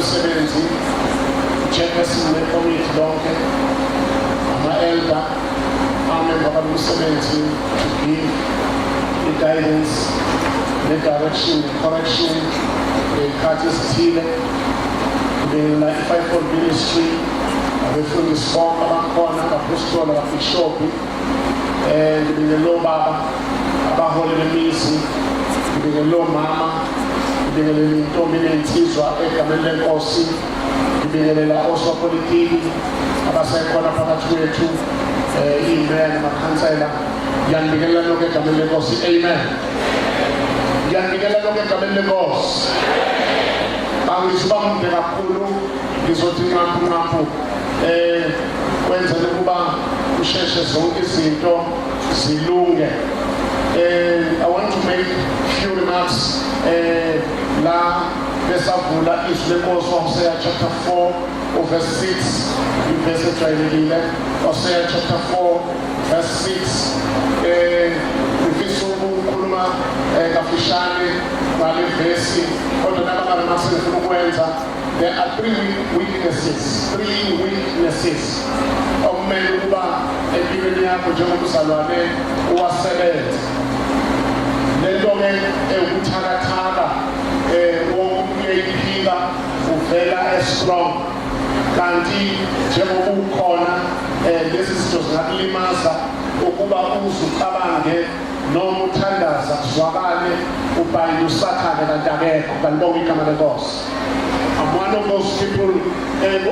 umsebenzi chairperson wekomiti lonke ama-elder amember balomsebenzi to give i-guidance ne-direction ne-correction ngey'khathi ezithile ngibingelela i-5-fold ministry abefundisi bonke abakhona abaphostoli ababhishobhi ngibingelela obaba abaholi bemizi ngibingelela omama ngibingelela intombi nensizwa egameni lenkosi ngibingelela osopolitiki abasekhona phakathi kwethu iy'meya namakhansela ngiyanibingelela lonke egameni lenkosi amen ngiyanibingelela lonke egameni lenkosi angizuba mude kakhulu ngizothi nqaphu kwenzele ukuba kusheshe zonke izinto zilunge. I want to make few remarks la besavula izwi lenkosi Hosea chapter 4 verse 6 verse ejwayelekile Hosea chapter 4 verse 6 ngifisa ukukhuluma kafishane ngale verse kodwa nabangani masifuna ukwenza. There are three weaknesses okumele ukuba empilweni yakho njengomzalwane uwasebenze. Lento-ke ewubuthakathaka wokuyiphika uvela strong kanti njengoba ukhona lezi zinto zingakulimaza ukuba uzucabange noma uthandaza kuzwakale ubhayile usathane kanti akekho kanibonge igama lenkosi. I'm one of those people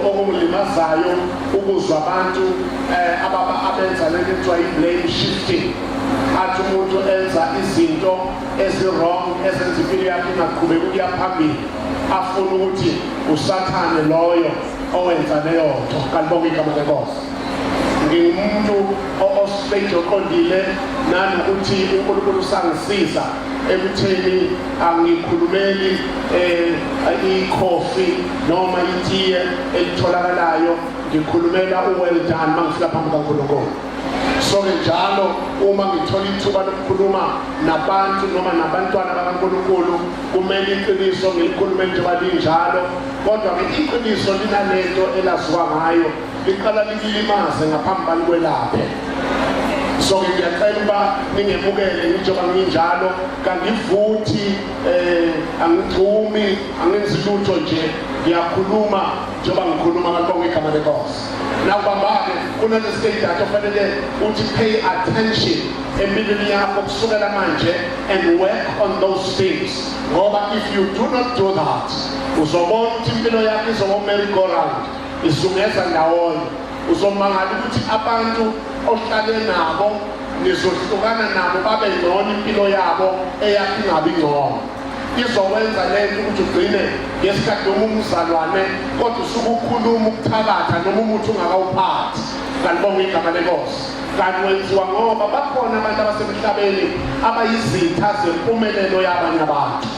okulimazayo ukuzwa abantu abenza lento ekuthiwa i-blame shifting. Athi umuntu enza izinto ezi-wrong ezenza impilo yakhe ingaqhubeki ukuya phambili afuna ukuthi usathane loyo owenza leyo nto. Kanibonge igama lenkosi. Ngingumuntu ostraight oqondile nanokuthi uNkulunkulu usangisiza ekutheni angikhulumeli ikhofi noma itiye elitholakalayo ngikhulumela well done mangifika phambi kaNkulunkulu. So njalo uma ngithola ithuba lokukhuluma nabantu noma nabantwana bakaNkulunkulu kumele iqiniso ngilikhulume njengoba linjalo kodwa iqiniso linalento elaziwa ngayo liqala lilimaze ngaphambi kwelaphe. So ngiyacela uba ningemukele njengoba nginjalo kangivuthi angigcumi angenzi lutho nje ngiyakhuluma njengoba ngikhuluma kanibonge igama lenkosi. Nakubambake kunale stage akho fanele uthi pay attention empilweni yakho kusukela manje and work on those things ngoba if you do not do that uzobona ukuthi impilo yakho izoba merry-go-round izungeza ndawonye. Uzomangala ukuthi abantu ohlale nabo nizohlukana nabo babe ngcono impilo yabo eyakho ingabi ngcono. Izokwenza lento ukuthi ugcine ngesikhathi noma umzalwane kodwa usuke ukhuluma ukuthakatha noma umuntu ungakawuphathi. Kanibonge igama lenkosi. Kanti wenziwa ngoba bakhona abantu abasemhlabeni abayizitha zempumelelo yabanye abantu.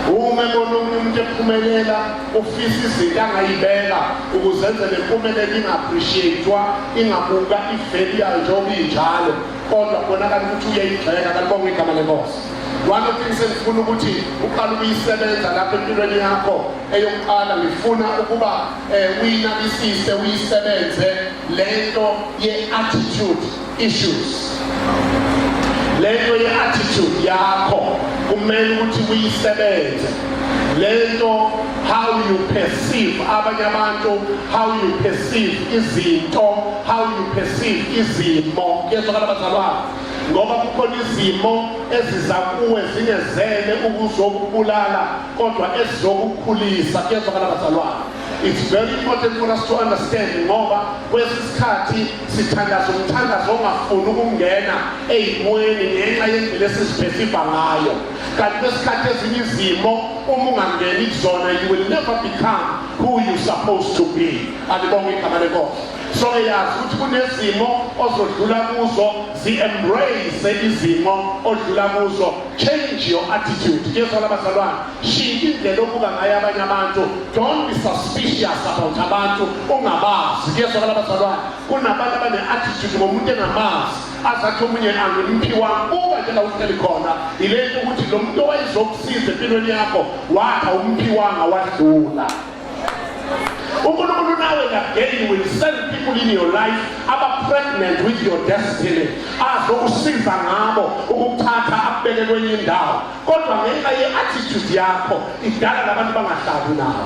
Uma ebona umuntu ephumelela ufisa izinto angayibeka ukuzenza le mpumelelo inga-appreciate-wa ingabuka i-value yayo njengoba injalo kodwa kubonakala ukuthi uyayigxeka. Kanibonge igama lenkosi. One of the things engifuna ukuthi uqala ukuyisebenza lapha empilweni yakho eyokuqala ngifuna ukuba uyinabisise uyisebenze lento ye-attitude issues. Lento ye-attitude yakho kumele ukuthi uyisebenze. Lento how you perceive abanye abantu, how you perceive izinto, how you perceive izimo. Kuyezwakala bazalwane ngoba kukhona izimo eziza kuwe zingezele ukuzokubulala kodwa ezizokukhulisa. Kuyezwakala bazalwane. It's very important for us to understand ngoba kwesikhathi sithandaza umthandazo ongafuni ukungena ey'moyeni ngenxa yendlela esiziphethiva ngayo. Kanti kwesikhathi ezinye izimo uma ungangeni kuzona you will never become who you supposed to be. Anibonge igama lenkosi. So yazi ukuthi kunezimo ozodlula kuzo zi-embrace izimo odlula kuzo. Change your attitude. Kuyezwakala bazalwane. Shintsha indlela obuka ngayo abanye abantu. Don't be suspicious about abantu ungabazi. Kuyezwakala bazalwane. Kunabantu abane-attitude ngomuntu engamazi azathi omunye angimphiwa kuba njela uhleli khona ilento ukuthi lo muntu owayezokusiza empilweni yakho wakha umphiwanga wadlula. uNkulunkulu nawe again will send people in your life aba pregnant with your destiny azokusiza ngabo ukuthatha akubeke kwenye indawo kodwa ngenxa ye-attitude yakho idala labantu bangahlabi nawo.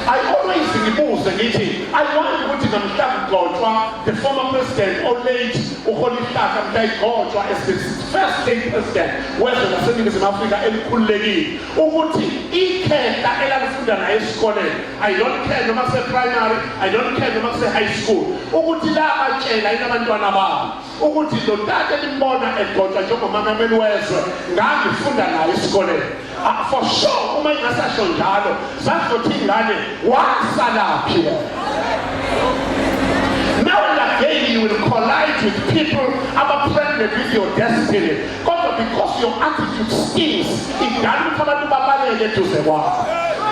I always ngibuze ngithi I want ukuthi namhlanje ugcotshwa the former president olate uRholihlahla mhlagcotshwa as the first state president wezwe laseNingizimu Afrika elikhululekile ukuthi ikhehla elalifunda naye esikoleni I don't care noma se-primary I don't care noma se-high school ukuthi la batshela yini abantwana babo ukuthi lo tata elimbona egcotshwa njengomamameli wezwe ngangifunda naye esikoleni. For sure uma ingasasho njalo zazothi ingane wasalaphi. Now and again you will collide with people about pregnant with your destiny. Because your attitude stinks,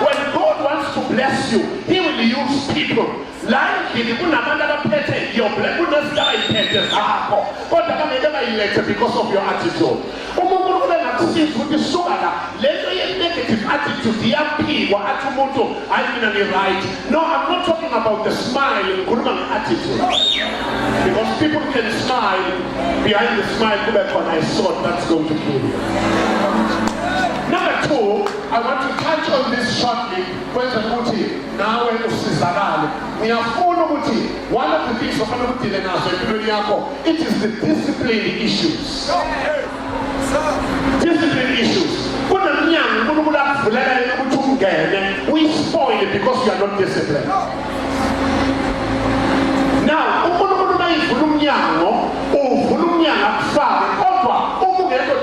when God wants to bless you, He will use people. Like your because of your attitude. Negative attitude, no, I'm not talking about the smile and attitude. Because people can smile, behind the smile, I thought that's going to kill you. Number two, I want to touch on this shortly. Now one of the things it is the discipline issues. Discipline issues. We spoil it because you are not disciplined. Now,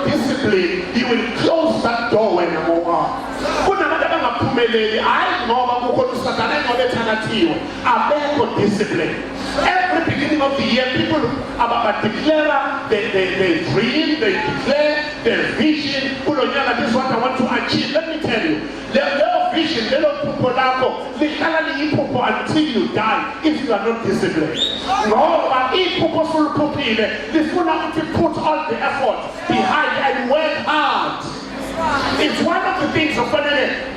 discipline, you will close that door when you move on. Discipline. Every beginning of the year, people declare they dream, they declare their vision. This is what I want to achieve. Let me tell you, their vision, they don't put until you die if you are not disciplined. No, but if people put all the effort behind and work hard. It's one of the things of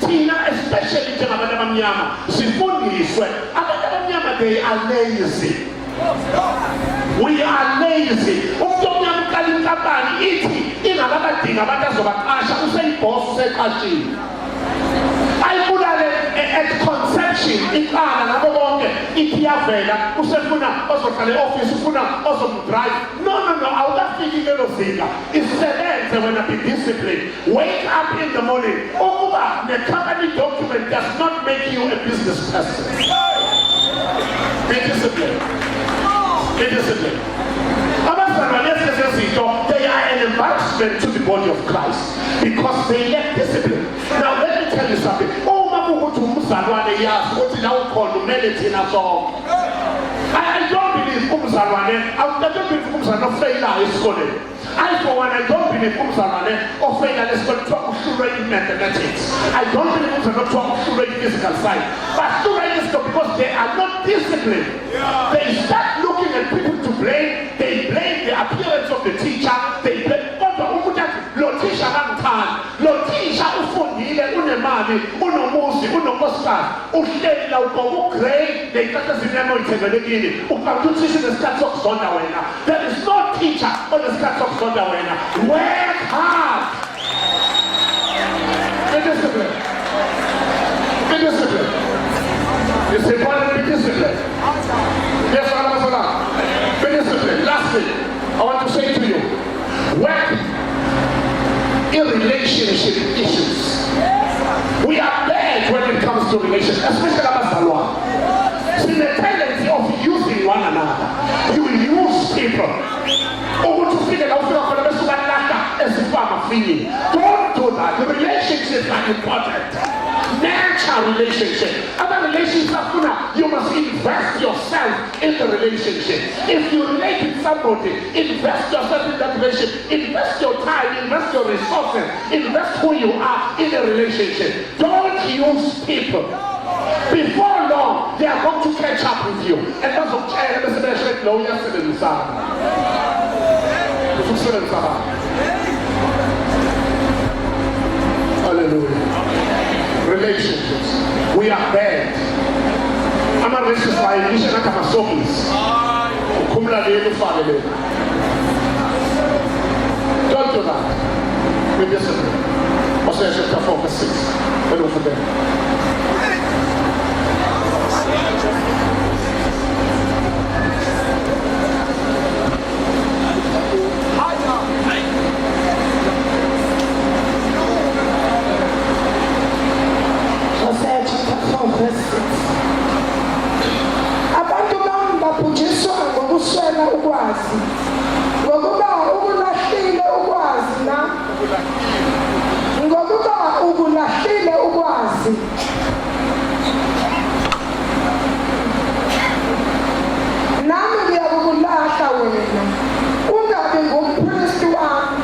Tina, especially they are lazy. We are lazy. I put at conception, No, I would not think it's when I be disciplined. Wake up in the morning. The company document does not make you a business person. Be disciplined. Be disciplined. They are an embarrassment to the body of Christ because they lack discipline. Now let me tell you something. I don't believe I don't believe I for one, I don't believe or failure is going to in mathematics. I don't believe it's not to physical science. But students because they are not disciplined. They start looking at people to blame. They blame the appearance of the teacher. They blame Lotisha ufundile unemali unomuzi unomosikazi uhleli la ugrade deyithatha zinemo ithembelekile ukuthisha nesikhathi sokuzonda wena. There is no teacher onesikhathi sokuzonda wena. Work hard. Be disciplined. Be disciplined. It's important to be disciplined. Yes, be disciplined. Lastly, I want to say to you, work in relationship issues. We are bad when it comes to relationships, especially Abazalwa. See the tendency of using one another. You will use people. Don't do that. The relationships are important. Nurture relationship. Other relationships, you must invest yourself in the relationship. If you relate with somebody, invest yourself in that relationship. Invest your time, invest your resources, invest who you are in a relationship. Don't use people. Before long, they are going to catch up with you. And that's what hallelujah. Relationships. We are bad ngesifayile ngisho ngathi amasokisi ukhumula leli ufake leli. Don't do that. Be disciplined. Hosea chapter 4 verse 6. Let me forget. Hosea chapter 4 verse 6. Abantu bami babhujiswa ngokuswela ukwazi, ngokuba ukulahlile ukwazi nami ngiyakukulahla wena, ungabi ngumpristi wami,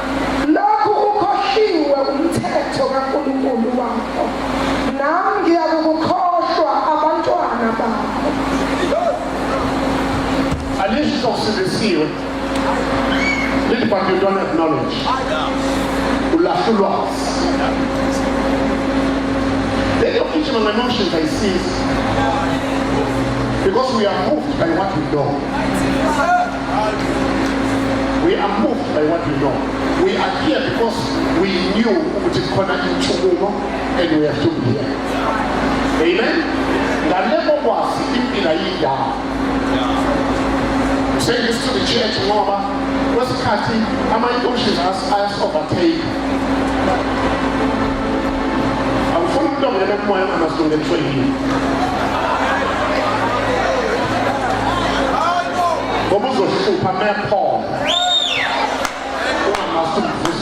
lokhu ukhohliwe umthetho kaNkulunkulu wakho, nami ngiyakukhohlwa abantwana bakho. Alisho usibisiwe. Little but you don't acknowledge. Ulahlulwa. They don't teach them emotions I see. Because we are moved by what we know. We are moved by what we know. We are here because we knew which is connected to Umo and we have to be here. Amen? The level was in the say this to the church, Mama. What's cutting? How many oceans has overtaken? I'm full of them, and I'm doing the training. What was the Superman Paul? I'm not doing this.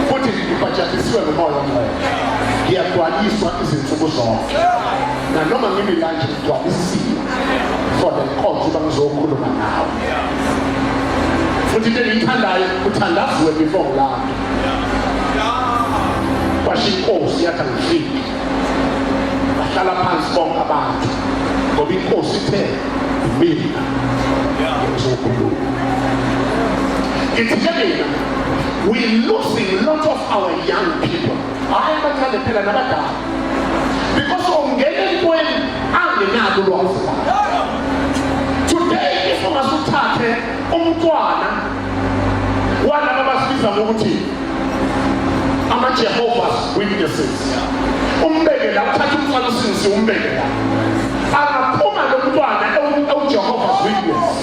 Futhi ngiphathisiwe ngomoya omoya. Ngiyagcwaliswa izinsuku zonke. Na noma ngimi kanje ngigcwalisiwe for the cause bangizokhuluma nawe. Futhi into engiyithandayo uthandaziwe before ngilapha. Kwasho inkosi yathi angifike. Bahlala phansi bonke abantu. Ngoba inkosi ithe mina ngizokhuluma. We're losing a lot of our young people. Because today, if we must talk, I'm Jehovah's Witnesses. Jehovah's Witness.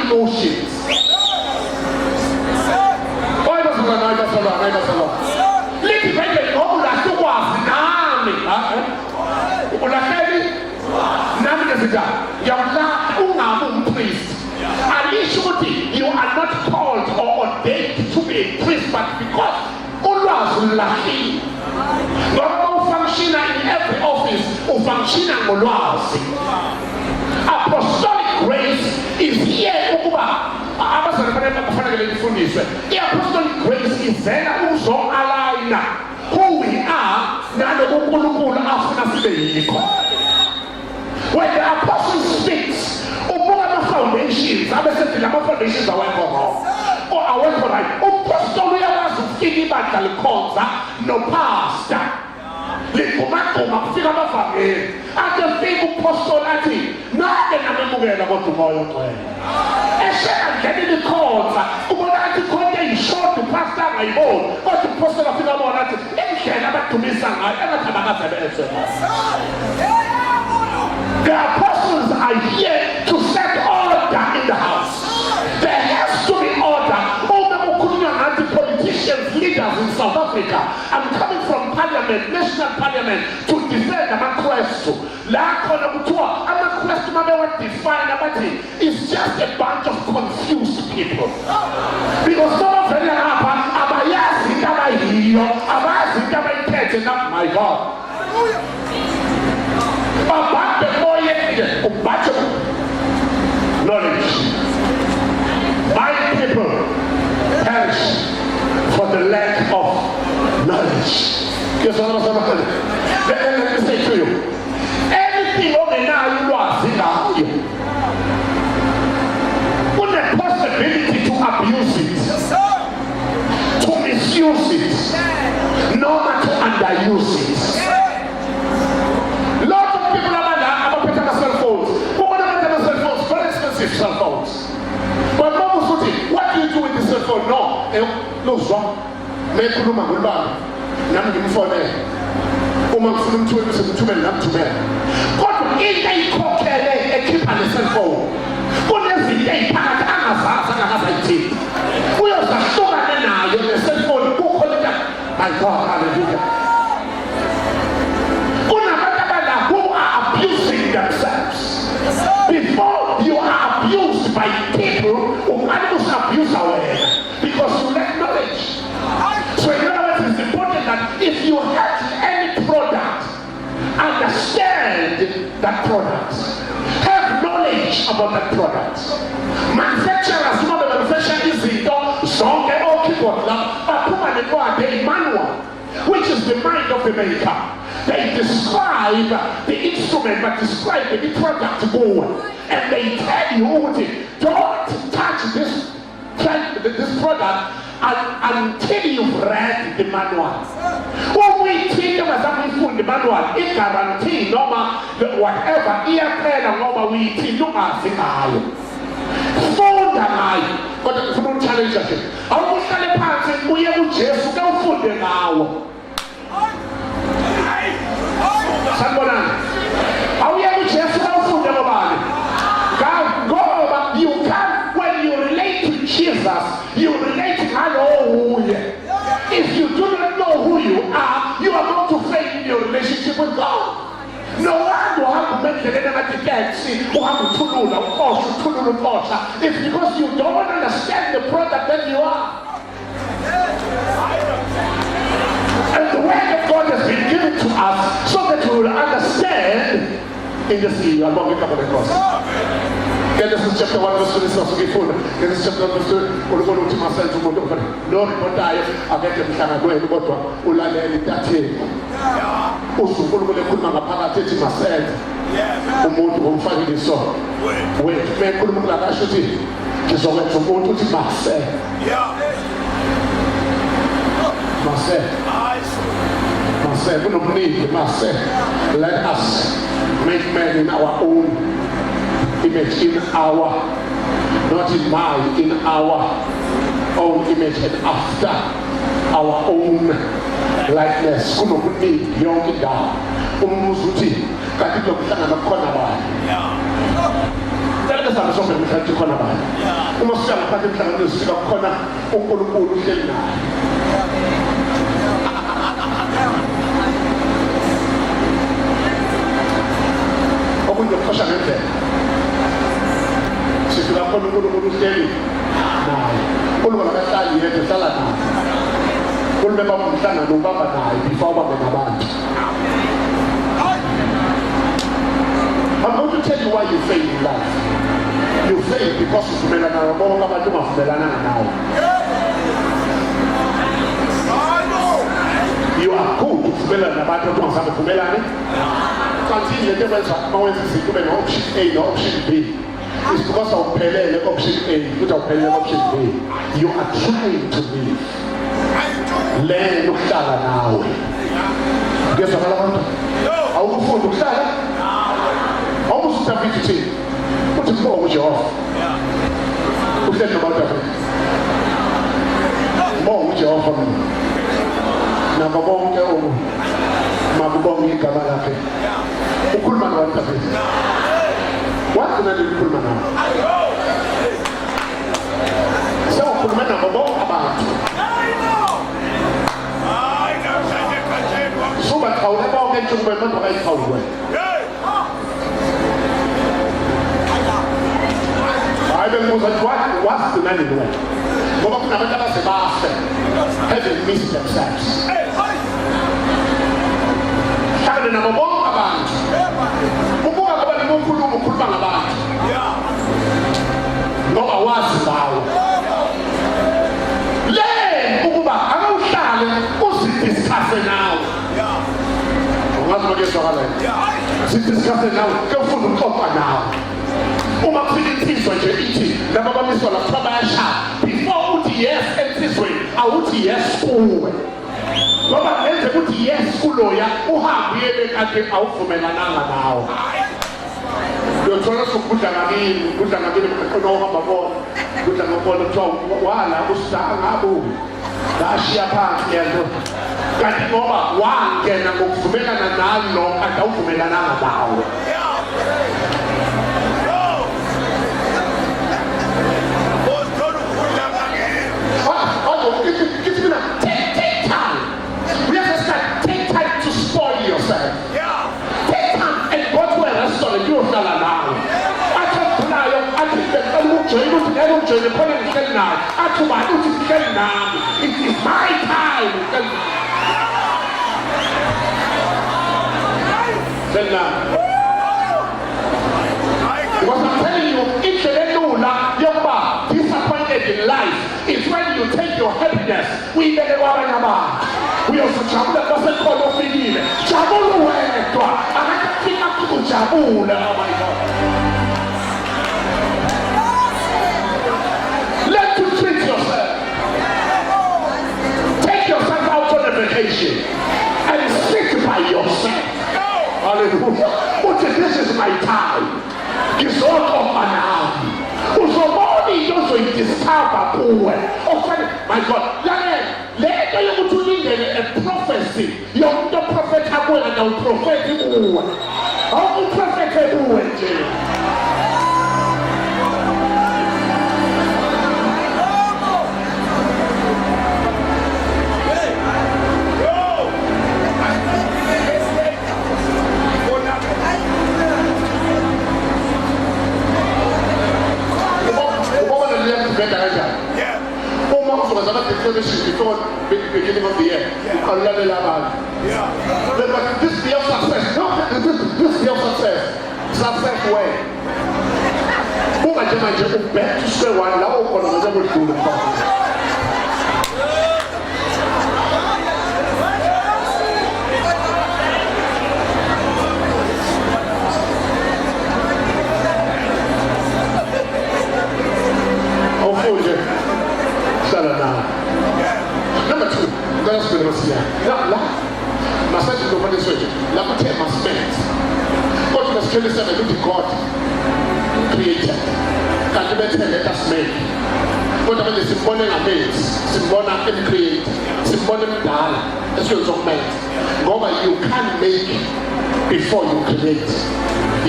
Emotions. Why does it little baby, oh, that's the was Nami. Nami is a priest. And you are not called or ordained to be a priest, but because Allah is lucky. God function in every office, who function in apostolic grace is here. The apostolic grace is there also align who we are. When the apostle speaks, foundations are no pastor. Kufika abavangeli akefika upostolati nake namemukela kodwa umoya ogcwele ngene ikhonza ubona athi khona yishort pastor angayiboni kodwa upostol afika abona athi indlela abadumisa ngayo engathi abakasebenze. The apostles are here to set order in the house. There has to be order. Politicians, leaders in South Africa, I'm coming from parliament, national parliament, to defend Amaquesto. It's just a bunch of confused people. Because some of them my God. Knowledge. My people perish for the lack of knowledge. Let me say to you, anything ongenayo ulwazi ngayo, the possibility to abuse it, to misuse it, not to underuse it. Lots of people are putting cell phones. Who want to get cell phones? Very expensive cell phones. But what do you do with the cell phone? No, wrong. Make a room and I'm giving for them. Woman for them to men, not to men. God, in a cock and keep on the cell phone. Every day, we are so now. You are cell phone. My God, hallelujah. Who are abusing themselves. Before you are abused by people who can't abuse our because you lack knowledge. So in other words, it's important that if you have any product, understand that product. Have knowledge about that product. Manufacturers, not the manufacturer is the song or keyboard, but a manual, which is the mind of the maker. They describe the instrument, but describe the product more. And they tell you, don't touch this product until you've read the manual. When we teach them as we put the manual, it guarantees whatever we teach them as the eye. Phone the eye, but the phone challenge us. I will tell the parents, we have just go for the now. Somebody, are we able to just go for the body? God, you can't, when you relate to Jesus, you relate to hallelujah. If you do not know who you are going to fail in your relationship with God. No one will have to make the enemy get see who have to know the it's because you don't understand the product that you are. And the way that God has been given to us so that we will understand in the sea. I'm going to come on the cross. Genesis chapter 1 verse 26 also give full. Genesis chapter 1 verse 2 ulikuwa utimasa tumoto kwa Lord botayo akete mhlanga kwenu kodwa ulalele tatheni. Usunkulu kulekhuluma ngaphakathi ethi masenze. Umuntu omfanekiso. Wethu mekhuluma kulakasho uthi ngizokwenza umuntu uthi masenze. Masenze kunomniki masenze. Let us make man in our own image, in our, not in my, in our own image and after our own likeness. Kuno kuni yonke dawo umuzi uthi kanti lokuhlangana khona bani Tell us something mhlanje khona bani uma sihlala phakathi emhlanganweni sifika khona uNkulunkulu uhleli naye okunye kukhosha ngendlela sifika khona uNkulunkulu uhleli naye uNkulunkulu akahlali yedwa uhlala naye uNkulunkulu bamhlangana ubamba naye before babe nabantu. I'm going to tell you why you fail in life. You fail because you are good to continue the difference of option A and option B. It's because of option A, not option B. You are trying to live. Learn to start now. Guess what I want? I will go to start. Almost something to say. What is wrong with you off? Who said about that? More with you off on me. Now, my mom go. My mom in Kamalake. Who could man want to be? What can I do with man? So, could man have a bomb about? So, but how about get to women to make how way? I don't know what's the man in the way. Go back to the master. Having missed themselves. Having a bomb about. Mubuga about the Mukulu about. No, I was now. Lay, Mubuga, I don't know who's discussing now. kuyezwakala sidiscusse nawe kuyofuna ukuxoxa nawe uma kufika insizwa nje ithi laba bamiswa lapha bayashaya before uthi yes ensizweni awuthi yes kuwe ngoba enze ukuthi yes kuloya uhambe yebe kade awuvumelananga nawe uyothola ukudla ngakini maqono ohamba bona kudla ngobona kuthiwa wala usanga abu ngashiya phansi yento kanti ngoba wangena ngokuvumelana nalo kade awuvumelananga nawe Take time. We have to start. Take time to spoil yourself. Take time and go to a restaurant. You don't know now. It is my time. Because I'm telling you, if you don't know, you're disappointed in life. It's when you take your happiness. We also travel that doesn't call us in. Travel away. I think up to travel. Oh my God. Learn to treat yourself. Take yourself out on a vacation and sit by yourself. Hallelujah. But this is my time. It's all of my now. Usomoni yozo itisaba kuwe. My God, later you to need a prophecy. You're the prophet Abuela and the prophet Ibuwe. How the prophet Ibuwe? Before the beginning of the year, but this be of success. No, this be of success. Success way. Who might you bet to say one now or another will do the Number two, God's been here. My son is over this way. Let me tell my spent. God must kill this and look at God created. Can you let us make? What I mean is symbolic amazed, symbolic and create, symbolic down. That's what you're meant. God, you can't make before you create.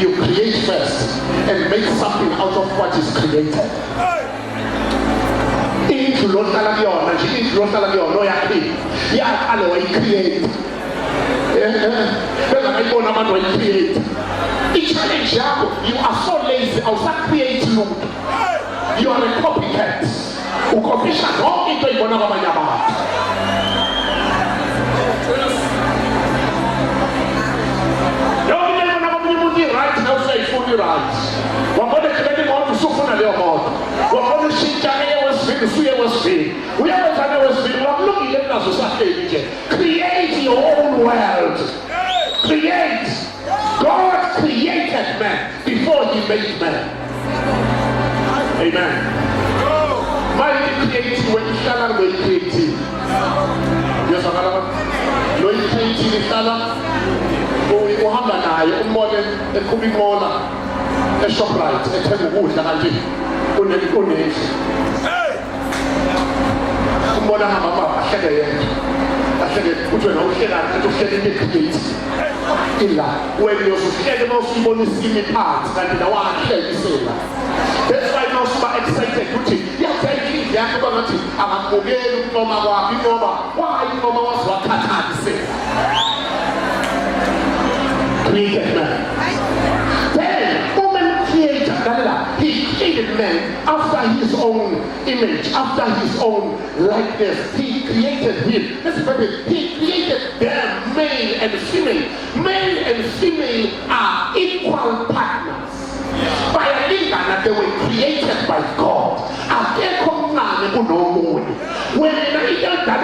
You create first and make something out of what is created. If you don't tell me on, if you don't tell me on, no, you create. Yeah, I know I create. Then I go on and create. Each example, you are so lazy. I'll start creating you. You are a copycat. Who copy shall not into a bonababa. Right now, say fully right. We're going to create more to suffer a little more. We're going to see China was free, we have a China was free. We're looking at us society. Create your own world. Create. God created man before he made man. Amen. My creating when you shall not be creating. Yes, I'm going to creating the uhamba naye umbone ekhubimona eShoprite ethenga ukudla kanti unenesi umbona hamba baba ahleke yena ahleke uthi wena uhleka kanti uhleka imicreate ila wena uyosuhleka mawusibona isimi phansi kanti nawahlekisela. That's why now super excited uthi yathayiki yakho bangathi akabukeli ukunoma kwakhe inoma why inoma wazwakhathanisela created man. Then, woman created, he created man after his own image, after his own likeness. He created him. Listen, baby, he created them, male and female. Male and female are equal partners. By a lingam that they were created by God. When I hear that,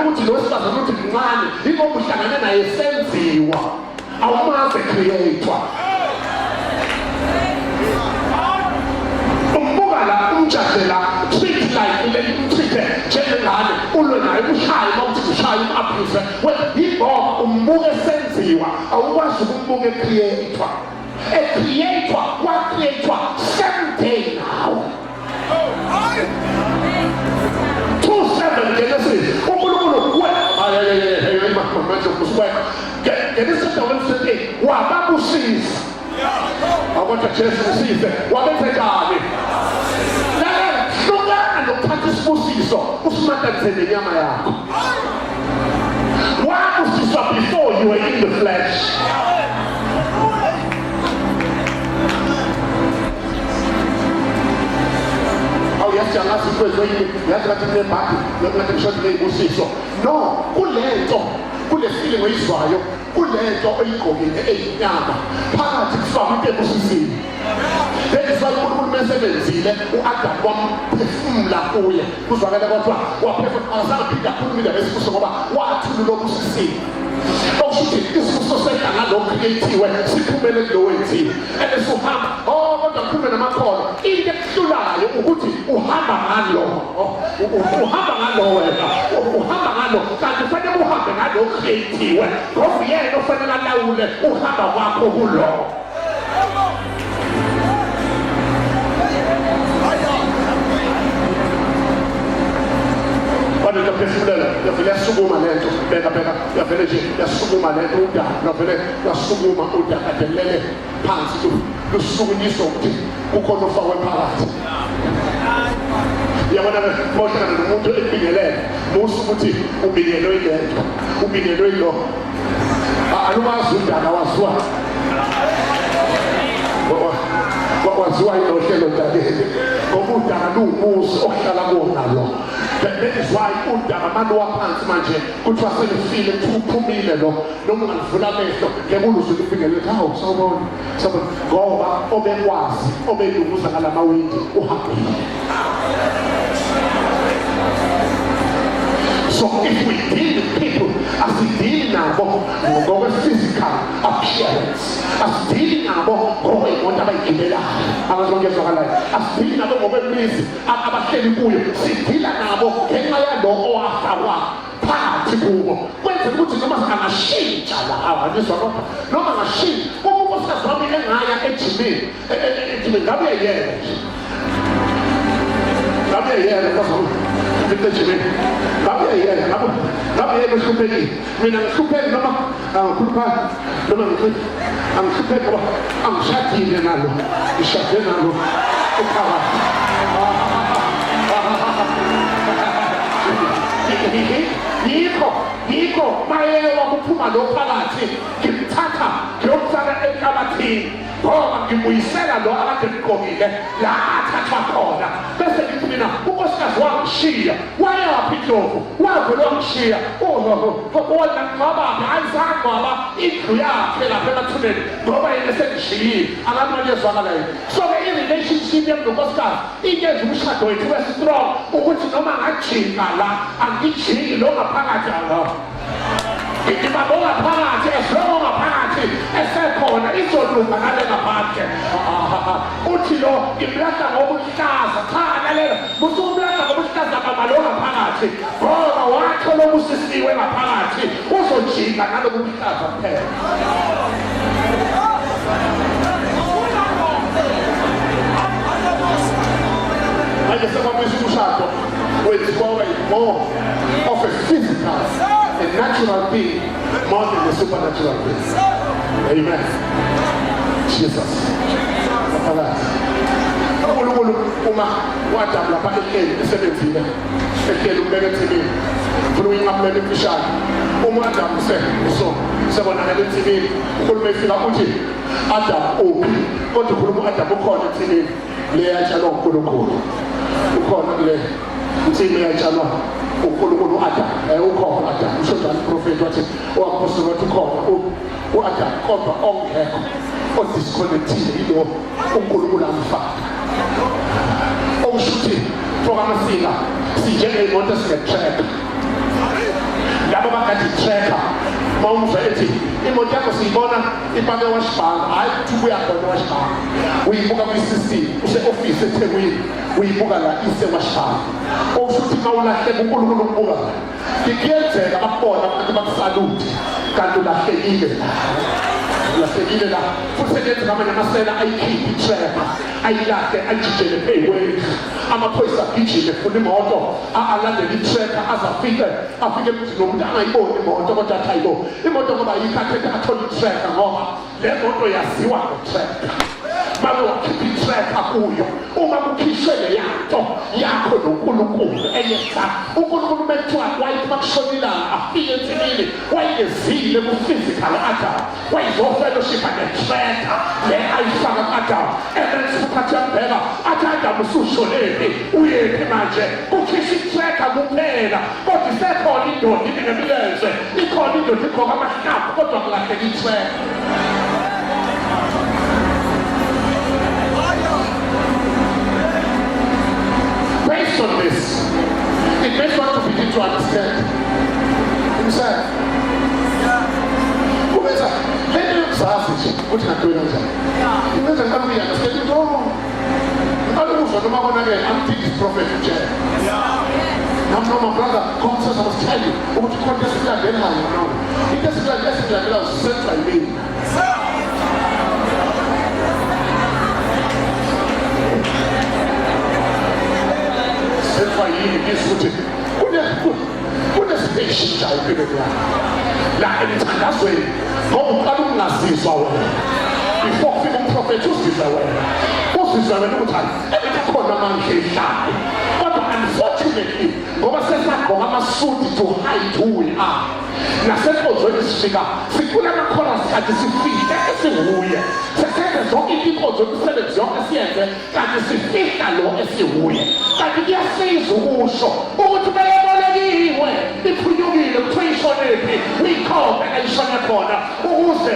you know, awumazi creator. Umbuka la umjadela treat like le treat njengengane ulwe naye ushaye mawuthi ushaye umabuse yingoba umbuke senziwa awukwazi ukumbuka creator. A creator wa-creator same day now. 2:7 Genesis uNkulunkulu manje kusweka Genesis 1:8 wababusisa akwatha Jesu usise wabenza njani hlukana nokuthatha isibusiso usimatanise nenyama yakho. Wabusiswa before you were in the flesh. Yazi kwezweni yazi ngathi nebhadi ngathi ngisho ngeyibusiso no kulento kule feeling oyizwayo kulento oyigqokile eyinyama phakathi kufaka into ebusisini. Then uNkulunkulu mesebenzile uAdam wamphefumula kuye kuzwakala kodwa waphefumula akasangaphinda akhulumile ngesibuso ngoba wathulula obusisini. Okushuthi isibuso seganga lo creatiwe siphumele kulo wenziwe esuhamba kodwa kuphumele namakhono into ekuhlulayo ukuthi uhamba ngalo wena uhamba ngalo kanti kufanele uhambe ngalo creatiwe ngoba yena ofanele alawule uhamba kwakho kulo. Quando yaphefumulela yavele yasukuma lento beka yavele nje yasukuma lento udaba yavele yasukuma udaba adelele phansi lusukunyiso ukuthi kukhona ofakwe phakathi. Yabona mawuhlangana nomuntu ebingelele musu ukuthi ubingelwe ilento ubingelwe ilo alumazi udaba waziwa waziwa ilo hlelo dadeni ngoba udaba luwumuzi ohlala kuwona lo. That is why udaba manje waphansi manje kuthiwa selifile kuphumile lo noma ungavula amehlo ngebuluzo lifingelele hawu sawubona ngoba obekwazi obelunguza ngalamawindi uhambile. So if we deal with people as we deal nabo physical appearance, as deal nabo ngokweyimoto abayigibelayo abazongezwakalayo, as deal nabo ngokwemizi abahleli kuyo, sidila nabo ngenxa yalo owafakwa phakathi kubo kwenza ukuthi noma angashintsha la awazizwa kodwa noma angashintsha unkosikazi wami engaya ejimini ngabe yena Ngabe ngihluphekile mina ngihlupheke noma angikhuluphala noma angihlupheke ngoba angishadile nalo ngishade nalo ephakathi. Yikho mayewa kuphuma lo phakathi ngimthatha ngiyomfaka enhlabathini ngoba ngibuyisela lo akade ngigqokile la athathwa khona bese ngithi mina unkosikazi wangishiya wayaphi Ndlovu wavele wangishiya wona ngabaphi ayizangcwaba indlu yakhe lapha emathuneni ngoba yena sengishiyile akamali yezwakalayo. So i-relationship yami nonkosikazi iyenza umshado wethu ube strong ukuthi noma ngajika la angijiki lo ngaphakathi alo ngibabonga phakathi ehloko ngaphakathi esekhona izolunga ngale ngaphandle. Uthi lo ngimlahla ngobuhlaza cha lalela musu umlahla ngobuhlaza bamalo ngaphakathi ngoba wathola ubusisiwe ngaphakathi uzojika ngalobu buhlaza kuphela. Manje sekwamisa umshado wenziwa more of a physical a natural being more than a supernatural being. Amen. Jesus. uNkulunkulu uma waDamu lapha ehleli esebenzile ehleli umbeke emthini ufuna uyinqaphela imfishane uma uAdamu sebonakala emthini uNkulunkulu efika uthi Adamu uphi kodwa uNkulunkulu uAdamu ukhona emthini leyatshalwa uNkulunkulu ukhona kule mthini leyatshalwa uNkulunkulu uAdamu ukhona Adamu usho njalo uprofeti wathi uapostoli wathi ukhona uAdamu kodwa ongekho odisconnected yilo uNkulunkulu amfaka okushuthi programasika sinjengeyimoto sinetrack laba bakade tracker mawumva ethi imoto yakho siyibona ipake washibhanga hayi thubu yakhona washibhanga uyibuka kwi-system use-ofisi eThekwini uyibuka la ise-washibhanga okusho ukuthi mawulahleka uNkulunkulu ukubuka kuyenzeka bakubona abantu bakusalute kanti ulahlekile ulahlekile la futhi sekuyenzeka amanye amasela ayikhiphe itreka ayilahle ajijele pheywezi amaphoyisa agijime funa imoto alandele itreka aze afike emzini womuntu angayiboni imoto kodwa athi ayiboni imoto ngoba yikhathe athole itreka ngoba le moto yaziwa ngotreka mabe wakhipha itreka kuyo uma kukhishwe leyanto yakho noNkulunkulu eyenza uNkulunkulu methiwa wayithi makushonilanga afike ensimini wayezile ku-physical Adam wayizofellowshipha netreka le ayifaka ku-Adam ebensikhathi yambheka athi Adam usushonephi uyephi manje kukhishwa itreka kuphela kodwa isekhona indoda inemilenze ikhona indoda igqoka amahlavu kodwa kulahleka itreka. Based on this, it makes one to begin to understand himself. Kumeza, lento yokuzazi nje ukuthi ngantoni kanjani. Kumeza ngicela uyi-understand into ngicela ukuzwa noma konake I'm this prophet uJesu. No, my brother, God says I must tell you ukuthi khona into esilandelayo no. Into esilandelayo central meaning. Yini ukuthi kunesipeshishayo empilweni yakho la emthandazweni ngoba uqala ukungazizwa wena before kufika umprofethi uzizwa wena ukuthi hayi khona amandla ehlayo kodwa unfortunately ngoba sesagqoka amasuti to hide who we are nasenkonzweni sifika sikula amakhona sikhathi sifile esiwuye sesenze zonke inkonzo imisebenzi yonke siyenze kanti sifihla lo esiwuye kanti kuyasiza ukusho ukuthi beyabolekiwe iphunyukile kuthiwa ishonephi uyikhombe ayishone khona ukuze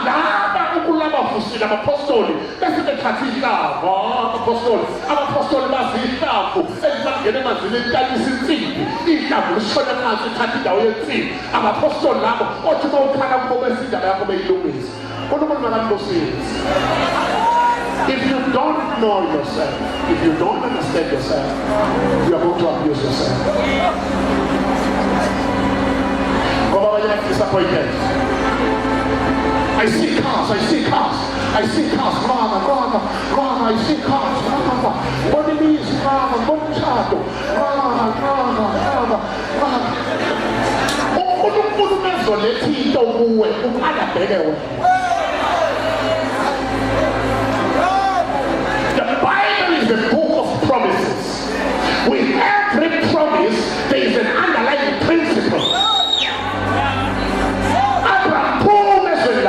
laba ukulabavusile abapostoli bese bethatha ihlamvu abapostoli bazi ihlamvu elibangena emanzini elikalisa insimbi ihlamvu lishone phansi ithatha indawo yensimbi abapostoli labo othi uma ukhala kubo bese indaba yakho beyilungisa uNkulunkulu makakubusise. If you don't know yourself, if you don't understand yourself, you are going to abuse yourself. Ngoba abanye disappointed. I see cars, rather, I see cars, I see cars, what it means, rather, uNkulunkulu mezoletha into kuwe uqala bheke wena. The book of promises. With every promise, there is an underlying principle. Abraham promised in the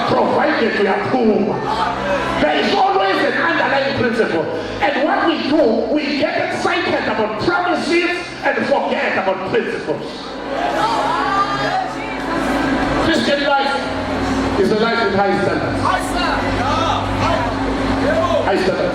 provided we are poor. There is always an underlying principle. And what we do, we get excited about promises and forget about principles. Christian life is a life with high standards. High standards.